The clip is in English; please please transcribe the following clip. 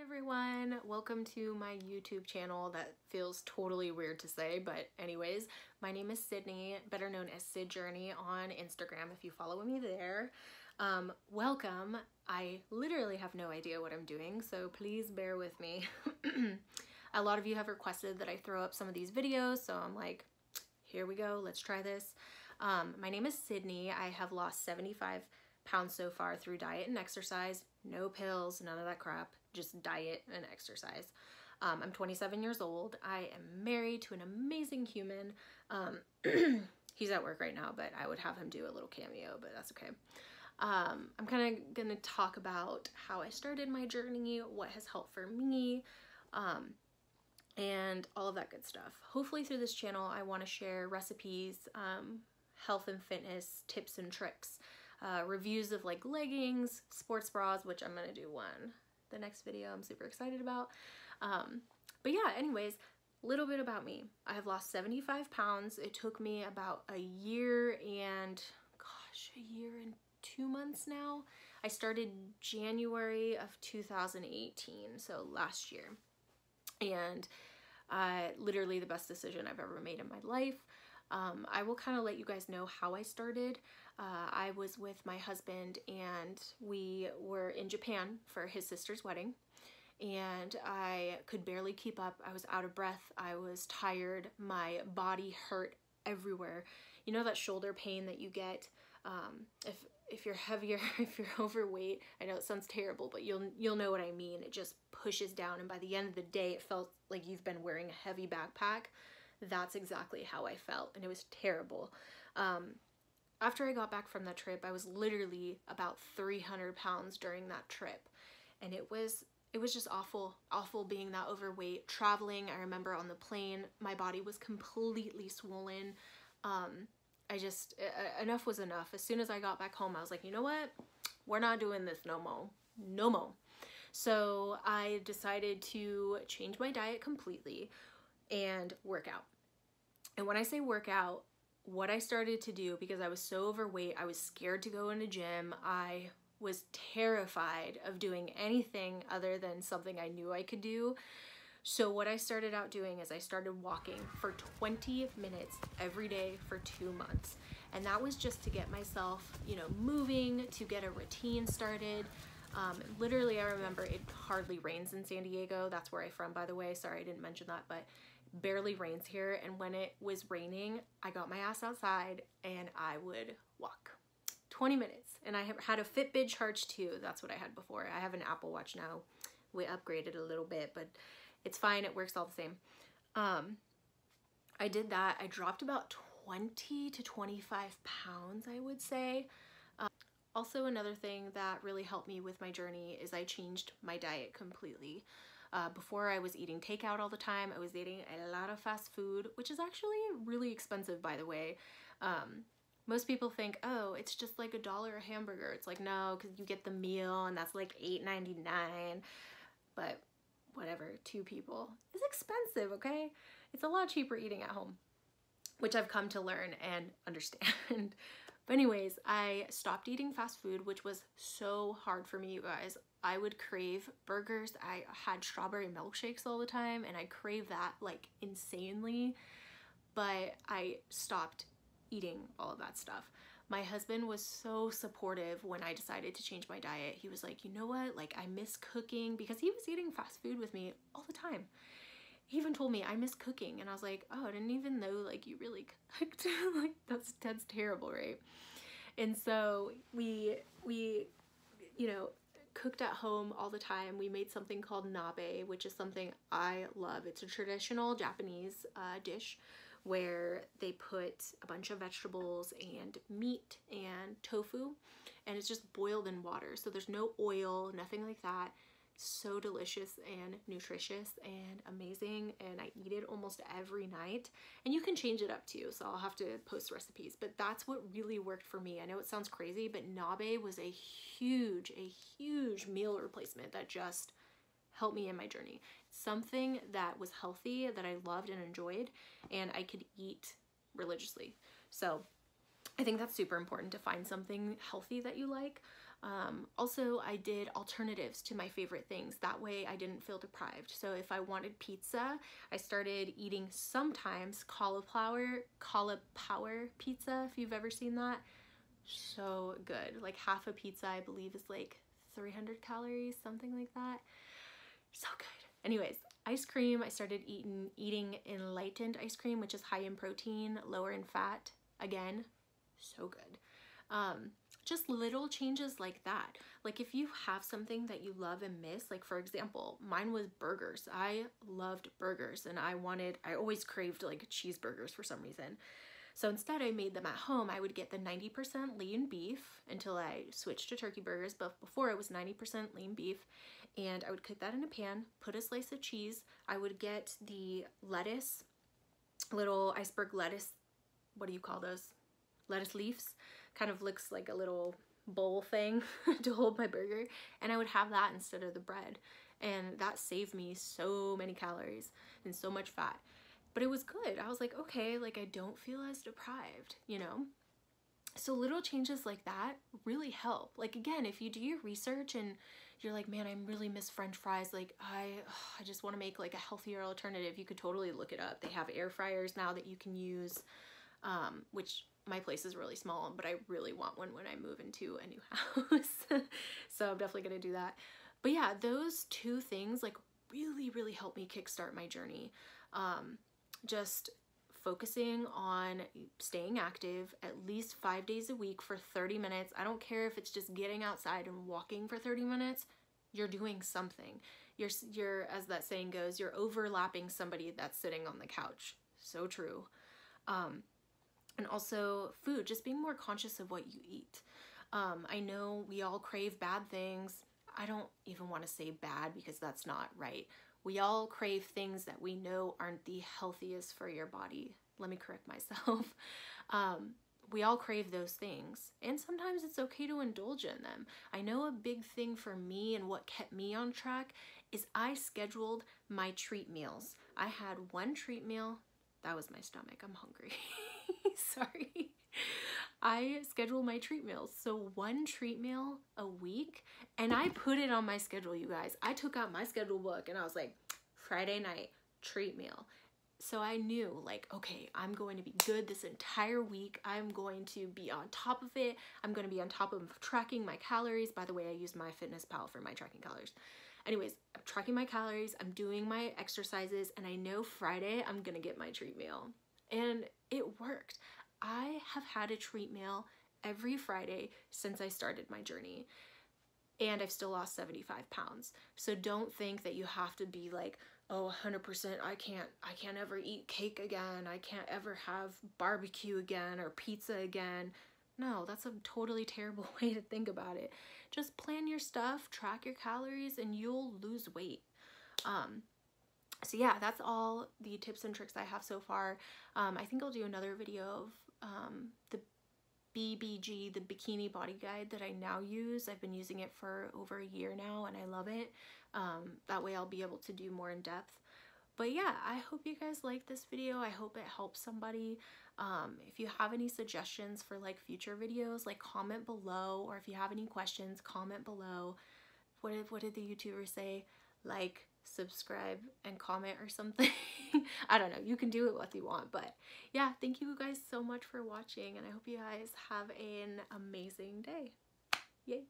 everyone, welcome to my YouTube channel. That feels totally weird to say, but anyways, my name is Sydney, better known as Sid Journey on Instagram if you follow me there. Welcome. I literally have no idea what I'm doing, so please bear with me. A lot of you have requested that I throw up some of these videos, so I'm like, here we go, let's try this. My name is Sydney. I have lost 75 pounds so far through diet and exercise. No pills, none of that crap, just diet and exercise. I'm 27 years old. I am married to an amazing human. He's at work right now, but I would have him do a little cameo, but that's okay. I'm kind of gonna talk about how I started my journey, what has helped for me, and all of that good stuff. Hopefully through this channel, I want to share recipes, health and fitness tips and tricks, reviews of like leggings, sports bras, which I'm gonna do one the next video I'm super excited about. But yeah, anyways, a little bit about me. I have lost 75 pounds. It took me about a year and 2 months now. I started January of 2018, so last year. And literally the best decision I've ever made in my life. I will kind of let you guys know how I started. I was with my husband and we were in Japan for his sister's wedding, and I could barely keep up. I was out of breath. I was tired. My body hurt everywhere. You know that shoulder pain that you get if you're heavier, if you're overweight. I know it sounds terrible, but you'll know what I mean. It just pushes down, and by the end of the day, it felt like you've been wearing a heavy backpack. That's exactly how I felt, and it was terrible. After I got back from that trip, I was literally about 300 pounds during that trip, and it was just awful being that overweight. Traveling, I remember on the plane, my body was completely swollen. Enough was enough. As soon as I got back home, I was like, you know what? We're not doing this no more. No more. So I decided to change my diet completely and work out. And when I say work out, what I started to do, because I was so overweight, I was scared to go in a gym. I was terrified of doing anything other than something I knew I could do. So what I started out doing is I started walking for 20 minutes every day for 2 months. And that was just to get myself, moving, to get a routine started. Literally, I remember it hardly rains in San Diego. That's where I'm from, by the way. Sorry, I didn't mention that, but barely rains here. And when it was raining, I got my ass outside and I would walk 20 minutes. And I had a Fitbit charge too. That's what I had before. I have an Apple Watch now. We upgraded a little bit, but it's fine. It works all the same. I did that. I dropped about 20 to 25 pounds, I would say. Also, another thing that really helped me with my journey is I changed my diet completely. Before, I was eating takeout all the time. I was eating a lot of fast food, which is actually really expensive, by the way. Most people think, oh, it's just like $1 a hamburger. It's like, no, because you get the meal and that's like $8.99. But whatever, 2 people is expensive, okay? It's a lot cheaper eating at home, which I've come to learn and understand. But anyways, I stopped eating fast food, which was so hard for me, you guys. I would crave burgers. I had strawberry milkshakes all the time, and I crave that like insanely, but I stopped eating all of that stuff. My husband was so supportive when I decided to change my diet. He was like, you know what, like I miss cooking, because he was eating fast food with me all the time. He even told me I miss cooking, and I was like, oh, I didn't even know like you really cooked. Like that's terrible, right? And so we cooked at home all the time. We made something called nabe, which is something I love. It's a traditional Japanese dish where they put a bunch of vegetables and meat and tofu, and it's just boiled in water. So there's no oil, nothing like that. So delicious and nutritious and amazing, and I eat it almost every night. And you can change it up too, so I'll have to post recipes, but that's what really worked for me. I know it sounds crazy, but nabe was a huge meal replacement that just helped me in my journey. Something that was healthy, that I loved and enjoyed, and I could eat religiously. So I think that's super important, to find something healthy that you like. Also, I did alternatives to my favorite things. That way I didn't feel deprived. So if I wanted pizza, I started eating sometimes cauliflower pizza, if you've ever seen that. So good. Like half a pizza, I believe, is like 300 calories, something like that. So good. Anyways, ice cream, I started eating enlightened ice cream, which is high in protein, lower in fat. Again, so good. Just little changes like that. Like if you have something that you love and miss, like for example, mine was burgers. I loved burgers and I always craved like cheeseburgers for some reason. So instead I made them at home. I would get the 90% lean beef until I switched to turkey burgers, but before it was 90% lean beef. And I would cook that in a pan, put a slice of cheese. I would get the lettuce, little iceberg lettuce, what do you call those? Lettuce leaves. Kind of looks like a little bowl thing to hold my burger. And I would have that instead of the bread. And that saved me so many calories and so much fat. But it was good. I was like, okay, like I don't feel as deprived, you know? So little changes like that really help. Like again, if you do your research and you're like, man, I really miss French fries. Like I just want to make like a healthier alternative. You could totally look it up. They have air fryers now that you can use, which my place is really small, but I really want one when I move into a new house. So I'm definitely going to do that. But yeah, those two things like really, really helped me kickstart my journey. Just focusing on staying active at least 5 days a week for 30 minutes. I don't care if it's just getting outside and walking for 30 minutes. You're doing something. You're, as that saying goes, you're overlapping somebody that's sitting on the couch. So true. And also food, just being more conscious of what you eat. I know we all crave bad things. I don't even want to say bad because that's not right. We all crave things that we know aren't the healthiest for your body. Let me correct myself. We all crave those things, and sometimes it's okay to indulge in them. I know a big thing for me and what kept me on track is I scheduled my treat meals. I had one treat meal. That was my stomach. I'm hungry. Sorry. I schedule my treat meals. So one treat meal a week, and I put it on my schedule, you guys. I took out my schedule book and I was like, Friday night, treat meal. So I knew like, okay, I'm going to be good this entire week. I'm going to be on top of it. I'm going to be on top of tracking my calories. By the way, I use MyFitnessPal for my tracking calories. Anyways, I'm tracking my calories. I'm doing my exercises, and I know Friday I'm going to get my treat meal. And it worked. I have had a treat meal every Friday since I started my journey, and I've still lost 75 pounds. So don't think that you have to be like, oh, 100%, I can't ever eat cake again. I can't ever have barbecue again or pizza again. No, that's a totally terrible way to think about it. Just plan your stuff, track your calories, and you'll lose weight. So yeah, that's all the tips and tricks I have so far. I think I'll do another video of the BBG, the Bikini Body Guide that I now use. I've been using it for over a year now and I love it. That way I'll be able to do more in depth. But yeah, I hope you guys like this video. I hope it helps somebody. If you have any suggestions for like future videos, like comment below, or if you have any questions, comment below. What did the YouTuber say? Like, subscribe, and comment or something. I don't know. You can do it what you want. But yeah, thank you guys so much for watching, and I hope you guys have an amazing day. Yay!